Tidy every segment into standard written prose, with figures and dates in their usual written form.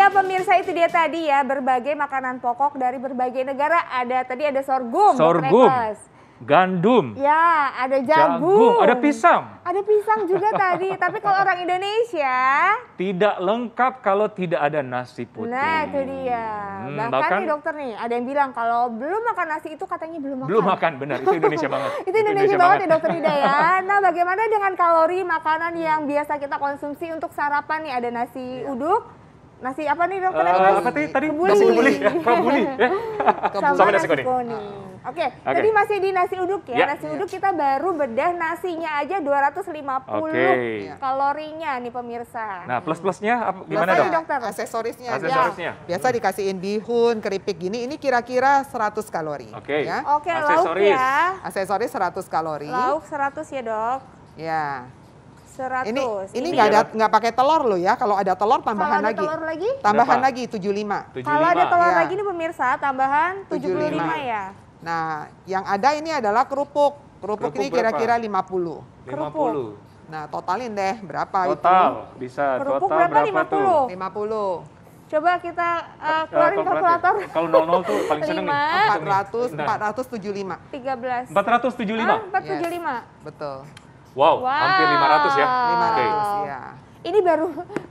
Iya pemirsa, itu dia tadi ya, berbagai makanan pokok dari berbagai negara. Tadi ada sorghum, gandum, ya, ada jagung, ada pisang. Ada pisang juga tadi. Tapi kalau orang Indonesia tidak lengkap kalau tidak ada nasi putih. Nah, itu dia. Bahkan nih dokter nih, ada yang bilang kalau belum makan nasi itu katanya belum makan. Belum makan, benar. Itu Indonesia banget. Itu Indonesia banget ya dokter Ida ya. Nah, bagaimana dengan kalori makanan yang biasa kita konsumsi untuk sarapan nih? Ada nasi uduk, nasi apa nih dokter? Apa tadi? Nasi kebuli. Kebuli. Sama nasi kuning. Oke, tadi masih di nasi uduk ya. Nasi uduk kita baru bedah nasinya aja 250 kalorinya nih pemirsa. Nah, plus-plusnya gimana dong? Dokter? Aksesorisnya. Biasa dikasihin bihun, keripik gini, ini kira-kira 100 kalori. Oke, lauk ya. Aksesoris 100 kalori. Lauk 100 ya dok? Ya. 100. Ini nggak pakai telur loh ya. Kalau ada telur tambahan lagi. Kalau ada telur lagi? Tambahan lagi 75. Kalau ada telur lagi nih pemirsa, tambahan 75 ya. Nah, yang ada ini adalah kerupuk. Kerupuk ini kira-kira 50. Nah, totalin deh berapa itu? Bisa kerupuk berapa 50? 50. Coba kita keluarin kalkulator. Kalau 00 tuh paling seneng nih. 475. 13. 475? 475. Betul. Wow, hampir 500 ya. 500 ya.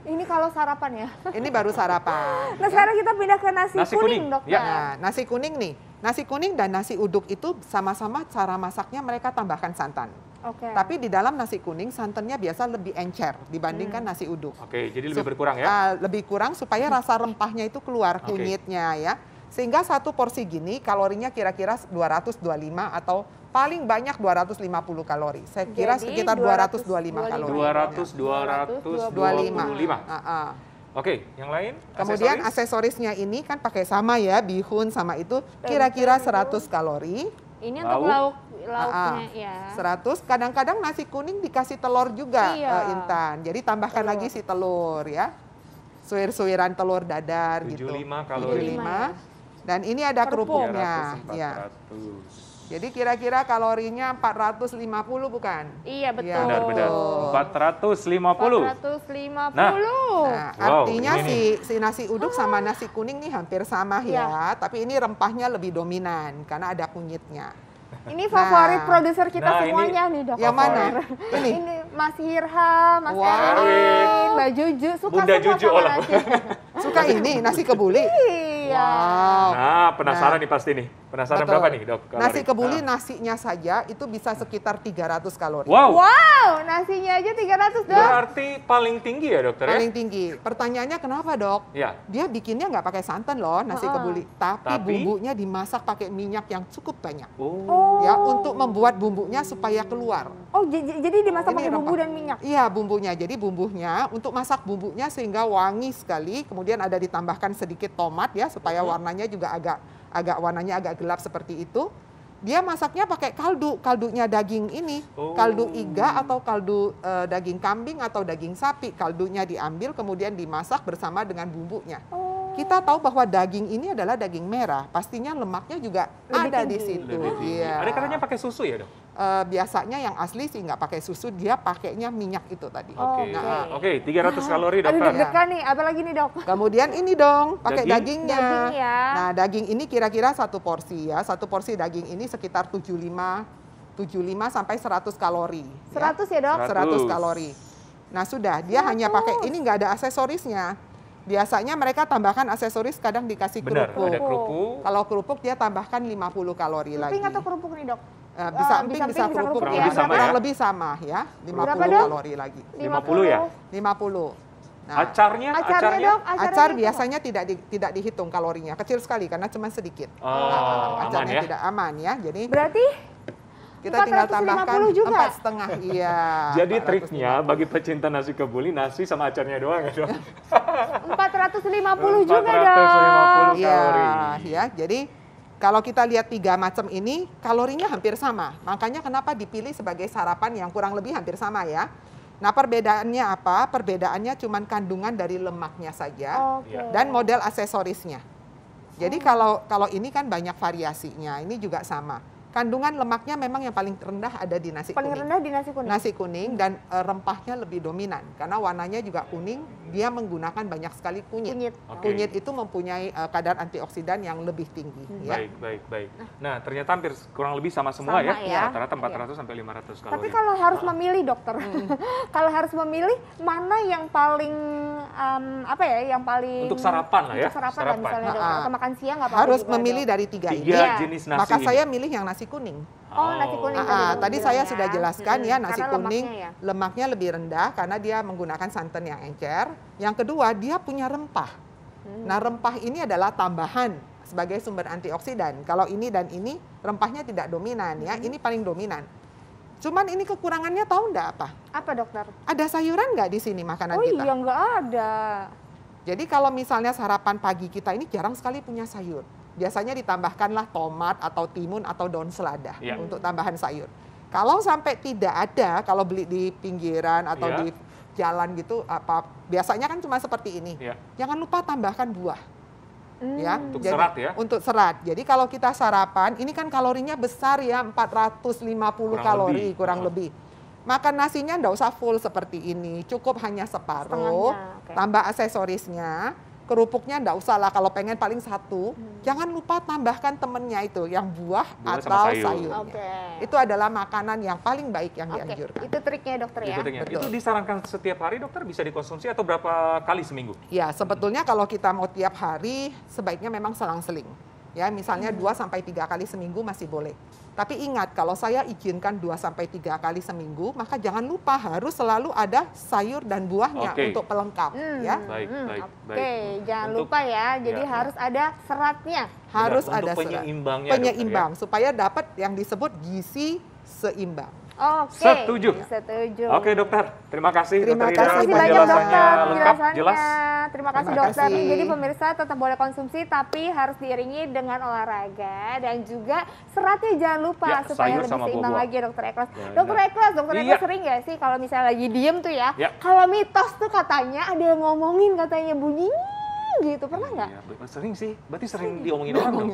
Ini kalau sarapan ya? Ini baru sarapan. Nah, sekarang kita pindah ke nasi kuning, dokter. Nah, nasi kuning nih. Nasi kuning dan nasi uduk itu sama-sama cara masaknya mereka tambahkan santan. Tapi di dalam nasi kuning santannya biasa lebih encer dibandingkan nasi uduk. Jadi lebih berkurang ya? Lebih kurang supaya rasa rempahnya itu keluar, kunyitnya ya. Sehingga satu porsi gini kalorinya kira-kira 225 atau paling banyak 250 kalori. Saya kira sekitar 225 kalori. 225. Oke, yang lain? Kemudian aksesorisnya ini kan pakai sama ya, bihun sama itu kira-kira 100 kalori. Ini untuk lauknya ya. 100, kadang-kadang nasi kuning dikasih telur juga Intan. Jadi tambahkan lagi si telur ya. Suwir-suwiran telur dadar 75 gitu. kalori. 75. Dan ini ada kerupuknya. 400. Ya. Jadi kira-kira kalorinya 450 bukan? Iya betul. Benar-benar. 450. 450. Nah, artinya si nasi uduk sama nasi kuning nih hampir sama ya. Tapi ini rempahnya lebih dominan karena ada kunyitnya. Ini favorit produser kita semuanya nih dok. Yang mana? Ini Mas Hirham, Mas Erwin, Mbak Juju. Suka Bunda Juju olah. Suka ini nasi kebuli? Iya. Wow. Nah, penasaran nih pasti nih. Penasaran berapa nih dok? Nasi kebuli nasinya saja itu bisa sekitar 300 kalori. Wow, nasinya aja 300 dok. Berarti paling tinggi ya dokter ya? Paling tinggi. Pertanyaannya kenapa dok? Dia bikinnya nggak pakai santan loh nasi kebuli. Tapi bumbunya dimasak pakai minyak yang cukup banyak. Ya, untuk membuat bumbunya supaya keluar. Jadi dimasak pakai bumbu dan minyak? Iya, bumbunya. Jadi bumbunya untuk masak bumbunya sehingga wangi sekali. Kemudian ada ditambahkan sedikit tomat ya supaya warnanya juga warnanya agak gelap seperti itu. Dia masaknya pakai kaldunya daging ini, kaldu iga atau kaldu daging kambing atau daging sapi. Kaldunya diambil kemudian dimasak bersama dengan bumbunya. Kita tahu bahwa daging ini adalah daging merah, pastinya lemaknya juga ada di situ. Ada katanya pakai susu ya dok? Biasanya yang asli sih nggak pakai susu, dia pakainya minyak itu tadi. Oke, 300 kalori dokter. Aduh deg-degan nih, apalagi nih dok? Kemudian ini dong, pakai dagingnya. Nah, daging ini kira-kira satu porsi ya. Satu porsi daging ini sekitar 75 sampai 100 kalori. 100 ya dok? 100 kalori. Nah sudah, dia hanya pakai, ini nggak ada aksesorisnya. Biasanya mereka tambahkan aksesoris, kadang dikasih kerupuk. Ada kerupuk. Kalau kerupuk dia tambahkan 50 kalori lagi. Emping atau kerupuk nih dok? Bisa emping, bisa kerupuk. Kurang lebih sama ya, 50 kalori lagi. 50 ya? 50. Nah, acarnya dok? Acar biasanya tidak dihitung kalorinya, kecil sekali karena cuma sedikit. Acarnya tidak aman ya. Jadi berarti kita tinggal tambahkan 4,5. Iya. Jadi triknya bagi pecinta nasi kebuli, nasi sama acarnya doang ya dok? 450 juga dok. 450 kalori. Ya, jadi kalau kita lihat 3 macam ini, kalorinya hampir sama. Makanya kenapa dipilih sebagai sarapan yang kurang lebih hampir sama ya. Nah, perbedaannya apa? Perbedaannya cuma kandungan dari lemaknya saja dan model aksesorisnya. Jadi kalau ini kan banyak variasinya, ini juga sama. kandungan lemaknya memang yang paling rendah ada di nasi Paling kuning. rendah di nasi kuning. Nasi kuning dan rempahnya lebih dominan karena warnanya juga kuning, dia menggunakan banyak sekali kunyit. Kunyit. Kunyit itu mempunyai kadar antioksidan yang lebih tinggi. Ya. Baik. Nah, ternyata hampir kurang lebih sama semua Sama ya. Rata-rata 400 sampai 500 kalori. Tapi kalau harus memilih dokter, kalau harus memilih mana yang paling apa ya, yang paling untuk sarapan lah ya. Untuk sarapan lah misalnya dokter, atau makan siang nggak apa-apa. Harus juga, memilih Dok. dari tiga ini. Tiga jenis nasi. Maka ini. saya milih yang nasi kuning. Oh, nasi kuning. Tadi saya sudah jelaskan ya, nasi Karena kuning lemaknya lebih rendah karena dia menggunakan santan yang encer. Yang kedua, dia punya rempah. Nah, rempah ini adalah tambahan sebagai sumber antioksidan. Kalau ini dan ini rempahnya tidak dominan ya, ini paling dominan. Cuman ini kekurangannya tahu enggak apa? Apa dokter? Ada sayuran nggak di sini makanan Oh kita? iya, nggak ada. Jadi kalau misalnya sarapan pagi kita ini jarang sekali punya sayur. Biasanya ditambahkanlah tomat atau timun atau daun selada untuk tambahan sayur. Kalau sampai tidak ada, kalau beli di pinggiran atau di jalan gitu, biasanya kan cuma seperti ini. Jangan lupa tambahkan buah. Ya, untuk jadi, serat ya? Untuk serat. Jadi kalau kita sarapan, ini kan kalorinya besar ya, 450 kalori kurang lebih. Makan nasinya nggak usah full seperti ini, cukup hanya separuh, tambah aksesorisnya, kerupuknya nggak usah lah, kalau pengen paling satu. Jangan lupa tambahkan temennya itu, yang buah atau sayurnya. Itu adalah makanan yang paling baik yang dianjurkan. Itu triknya dokter ya? Itu disarankan setiap hari dokter, bisa dikonsumsi atau berapa kali seminggu? Ya, sebetulnya kalau kita mau tiap hari, sebaiknya memang selang-seling. Ya, misalnya 2-3 kali seminggu masih boleh. Tapi ingat, kalau saya izinkan 2-3 kali seminggu, maka jangan lupa harus selalu ada sayur dan buahnya untuk pelengkap. Ya. Baik. Jangan lupa ya. Jadi harus ada seratnya. Harus ada serat. Penyeimbangnya. Supaya dapat yang disebut gizi seimbang. Setuju. Oke dokter, terima kasih. Terima kasih banyak dokter lengkap, jelas. Terima kasih dokter. Jadi pemirsa tetap boleh konsumsi tapi harus diiringi dengan olahraga dan juga seratnya jangan lupa supaya lebih seimbang lagi dokter Eklas. Dokter Eklas sering nggak sih kalau misalnya lagi diem tuh ya, kalau mitos tuh katanya ada yang ngomongin katanya bunyinya gitu, pernah nggak? Sering sih, berarti sering diomongin orang dong.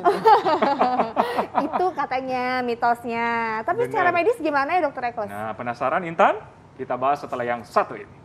Itu katanya mitosnya. Tapi secara medis gimana ya dokter Eklas? Nah, penasaran Intan? Kita bahas setelah yang satu ini.